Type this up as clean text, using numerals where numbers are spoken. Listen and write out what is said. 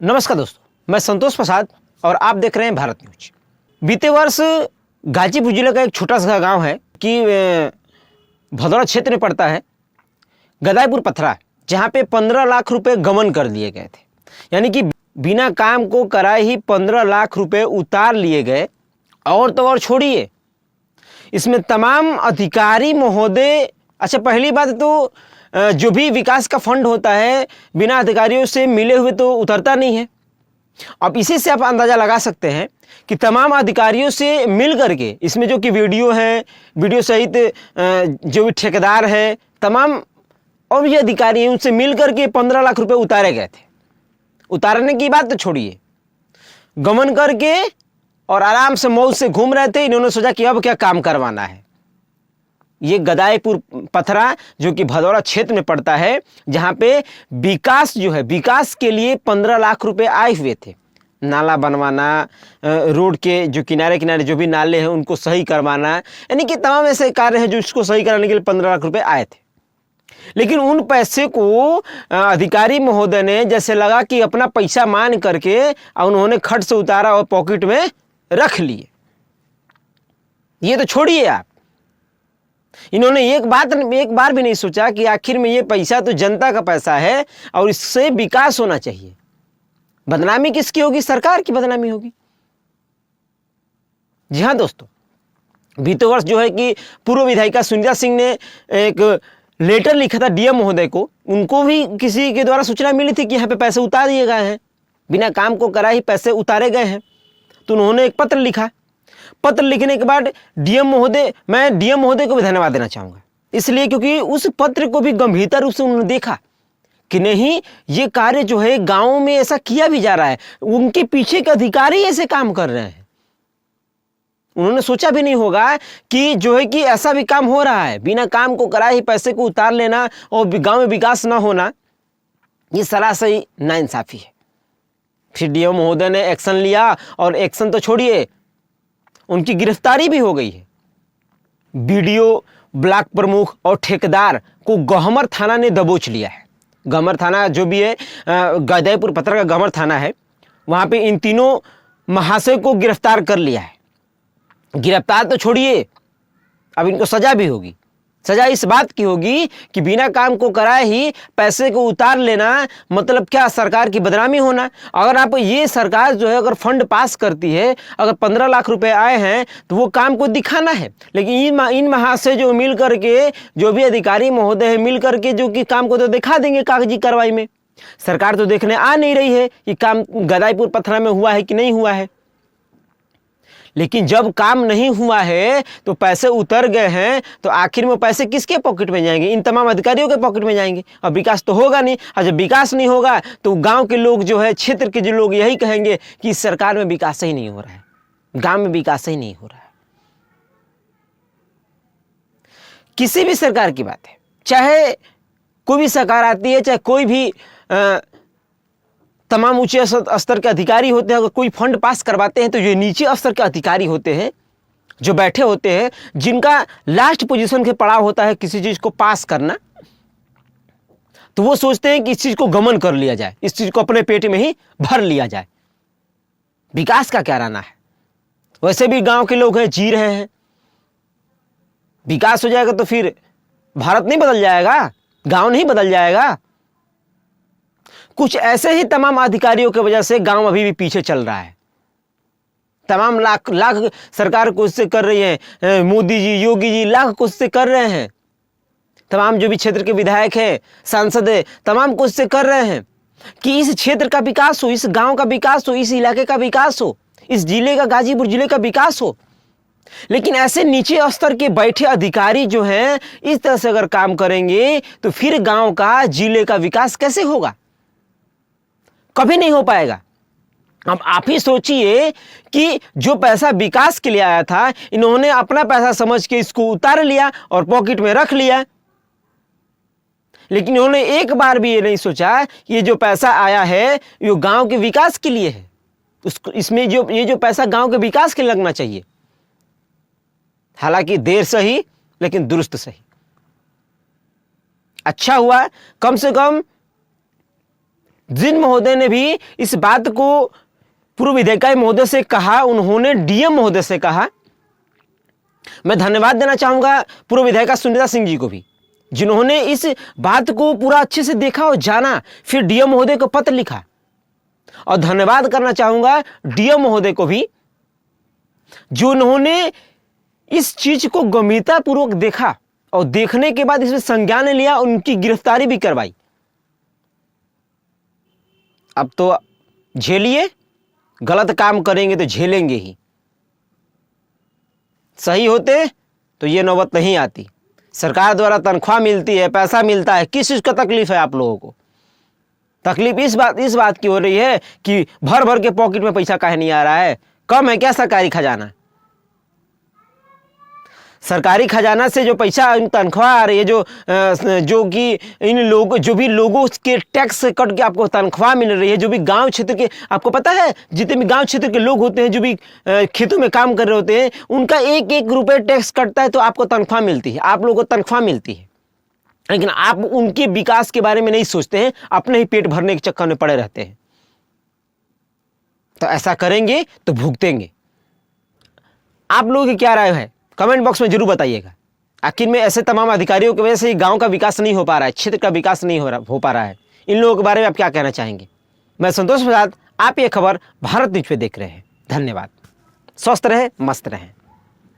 नमस्कार दोस्तों, मैं संतोष प्रसाद और आप देख रहे हैं भारत न्यूज। बीते वर्ष गाजीपुर जिले का एक छोटा सा गांव है कि भदौरा क्षेत्र में पड़ता है, गदाईपुर पथरा, जहां पे 15 लाख रुपए गबन कर दिए गए थे। यानी कि बिना काम को कराए ही 15 लाख रुपए उतार लिए गए। और तो और छोड़िए, इसमें तमाम अधिकारी महोदय, अच्छा पहली बात तो जो भी विकास का फंड होता है बिना अधिकारियों से मिले हुए तो उतरता नहीं है। अब इसी से आप अंदाज़ा लगा सकते हैं कि तमाम अधिकारियों से मिल करके, इसमें जो कि वीडियो है, वीडियो सहित जो भी ठेकेदार है, तमाम और भी अधिकारी हैं, उनसे मिल करके 15 लाख रुपए उतारे गए थे। उतारने की बात तो छोड़िए, गमन करके और आराम से मौज से घूम रहे थे। इन्होंने सोचा कि अब क्या काम करवाना है। ये गदाईपुर पथरा जो कि भदौरा क्षेत्र में पड़ता है, जहाँ पे विकास जो है, विकास के लिए 15 लाख रुपए आए हुए थे। नाला बनवाना, रोड के जो किनारे किनारे जो भी नाले हैं उनको सही करवाना, यानी कि तमाम ऐसे कार्य हैं जो इसको सही कराने के लिए 15 लाख रुपए आए थे। लेकिन उन पैसे को अधिकारी महोदय ने जैसे लगा कि अपना पैसा मान करके उन्होंने खट से उतारा और पॉकेट में रख लिए। ये तो छोड़िए आप, इन्होंने एक बार भी नहीं सोचा कि आखिर में ये पैसा तो जनता का पैसा है और इससे विकास होना चाहिए। बदनामी किसकी होगी? सरकार की बदनामी होगी। जी हाँ दोस्तों, बीते वर्ष जो है कि पूर्व विधायिका सुनीता सिंह ने एक लेटर लिखा था डीएम महोदय को। उनको भी किसी के द्वारा सूचना मिली थी कि यहाँ पे पैसे उतार दिए गए हैं, बिना काम को कराए ही पैसे उतारे गए हैं। तो उन्होंने एक पत्र लिखा। पत्र लिखने के बाद मैं डीएम महोदय को भी धन्यवाद देना चाहूँगा, इसलिए क्योंकि उस पत्र को भी गंभीरता रूप से उन्होंने देखा कि नहीं, ये कार्य जो है गाँव में ऐसा किया भी जा रहा है, उनके पीछे के अधिकारी ऐसे काम कर रहे हैं। उन्होंने सोचा भी नहीं होगा कि जो है कि ऐसा भी काम हो रहा है, बिना काम को कराए ही पैसे को उतार लेना और गाँव में विकास ना होना, ये सरासरी नाइंसाफी है। फिर डीएम महोदय ने एक्शन लिया और एक्शन तो छोड़िए, उनकी गिरफ्तारी भी हो गई है। बीडीओ, ब्लॉक प्रमुख और ठेकेदार को गहमर थाना ने दबोच लिया है। गहमर थाना जो भी है, गदाईपुर पथरा का गहमर थाना है, वहाँ पे इन तीनों महाशय को गिरफ्तार कर लिया है। गिरफ्तार तो छोड़िए, अब इनको सजा भी होगी। सजा इस बात की होगी कि बिना काम को कराए ही पैसे को उतार लेना, मतलब क्या? सरकार की बदनामी होना। अगर आप ये सरकार जो है अगर फंड पास करती है, अगर 15 लाख रुपए आए हैं तो वो काम को दिखाना है। लेकिन इन महाशय जो मिल करके, जो भी अधिकारी महोदय है मिल करके जो कि काम को तो दिखा देंगे कागजी कार्रवाई में। सरकार तो देखने आ नहीं रही है कि काम गदाईपुर पथरा में हुआ है कि नहीं हुआ है। लेकिन जब काम नहीं हुआ है तो पैसे उतर गए हैं, तो आखिर में पैसे किसके पॉकेट में जाएंगे? इन तमाम अधिकारियों के पॉकेट में जाएंगे। और विकास तो होगा नहीं। और जब विकास नहीं होगा तो गांव के लोग जो है, क्षेत्र के जो लोग यही कहेंगे कि इस सरकार में विकास ही नहीं हो रहा है, गांव में विकास ही नहीं हो रहा है। किसी भी सरकार की बात है, चाहे कोई भी सरकार आती है, चाहे कोई भी तमाम ऊंचे स्तर के अधिकारी होते हैं, अगर कोई फंड पास करवाते हैं तो जो नीचे स्तर के अधिकारी होते हैं, जो बैठे होते हैं, जिनका लास्ट पोजीशन के पड़ाव होता है किसी चीज़ को पास करना, तो वो सोचते हैं कि इस चीज़ को गमन कर लिया जाए, इस चीज़ को अपने पेट में ही भर लिया जाए। विकास का क्या रहना है? वैसे भी गांव के लोग हैं, जी रहे हैं। विकास हो जाएगा तो फिर भारत नहीं बदल जाएगा, गांव नहीं बदल जाएगा। कुछ ऐसे ही तमाम अधिकारियों की वजह से गांव अभी भी पीछे चल रहा है। तमाम लाख सरकार कोशिशें कर रही है, मोदी जी, योगी जी लाख कोशिशें कर रहे हैं। तमाम जो भी क्षेत्र के विधायक हैं, सांसद हैं, तमाम कोशिशें कर रहे हैं कि इस क्षेत्र का विकास हो, इस गांव का विकास हो, इस इलाके का विकास हो, इस जिले का, गाजीपुर जिले का विकास हो। लेकिन ऐसे नीचे स्तर के बैठे अधिकारी जो हैं, इस तरह से अगर काम करेंगे तो फिर गांव का, जिले का विकास कैसे होगा? कभी नहीं हो पाएगा। अब आप ही सोचिए कि जो पैसा विकास के लिए आया था, इन्होंने अपना पैसा समझ के इसको उतार लिया और पॉकेट में रख लिया। लेकिन इन्होंने एक बार भी ये नहीं सोचा कि ये जो पैसा आया है ये गांव के विकास के लिए है। इसमें ये जो पैसा गांव के विकास के लिए लगना चाहिए। हालांकि देर सही लेकिन दुरुस्त सही। अच्छा हुआ कम से कम जिन महोदय ने भी इस बात को पूर्व विधायिका महोदय से कहा, उन्होंने डीएम महोदय से कहा। मैं धन्यवाद देना चाहूंगा पूर्व विधायिका सुनीता सिंह जी को भी, जिन्होंने इस बात को पूरा अच्छे से देखा और जाना, फिर डीएम महोदय को पत्र लिखा। और धन्यवाद करना चाहूंगा डीएम महोदय को भी, जो उन्होंने इस चीज को गंभीरतापूर्वक देखा और देखने के बाद इसमें संज्ञान लिया, उनकी गिरफ्तारी भी करवाई। अब तो झेलिए, गलत काम करेंगे तो झेलेंगे ही। सही होते तो ये नौबत नहीं आती। सरकार द्वारा तनख्वाह मिलती है, पैसा मिलता है, किस चीज का तकलीफ है आप लोगों को? तकलीफ इस बात की हो रही है कि भर भर के पॉकेट में पैसा काहे नहीं आ रहा है? कम है क्या सरकारी खजाना? सरकारी खजाना से जो पैसा तनख्वाह आ रही है, जो कि इन लोगों, जो भी लोगों के टैक्स से कट के आपको तनख्वाह मिल रही है, जो भी गांव क्षेत्र के, आपको पता है जितने भी गांव क्षेत्र के लोग होते हैं, जो भी खेतों में काम कर रहे होते हैं, उनका 1-1 रुपये टैक्स कटता है तो आपको तनख्वाह मिलती है, आप लोगों को तनख्वाह मिलती है। लेकिन आप उनके विकास के बारे में नहीं सोचते हैं, अपने ही पेट भरने के चक्कर में पड़े रहते हैं। तो ऐसा करेंगे तो भुगतेंगे। आप लोगों की क्या राय है कमेंट बॉक्स में जरूर बताइएगा। आखिर में ऐसे तमाम अधिकारियों की वजह से गांव का विकास नहीं हो पा रहा है, क्षेत्र का विकास नहीं हो पा रहा है। इन लोगों के बारे में आप क्या कहना चाहेंगे? मैं संतोष प्रसाद, आप ये खबर भारत न्यूज पे देख रहे हैं। धन्यवाद। स्वस्थ रहे, मस्त रहें।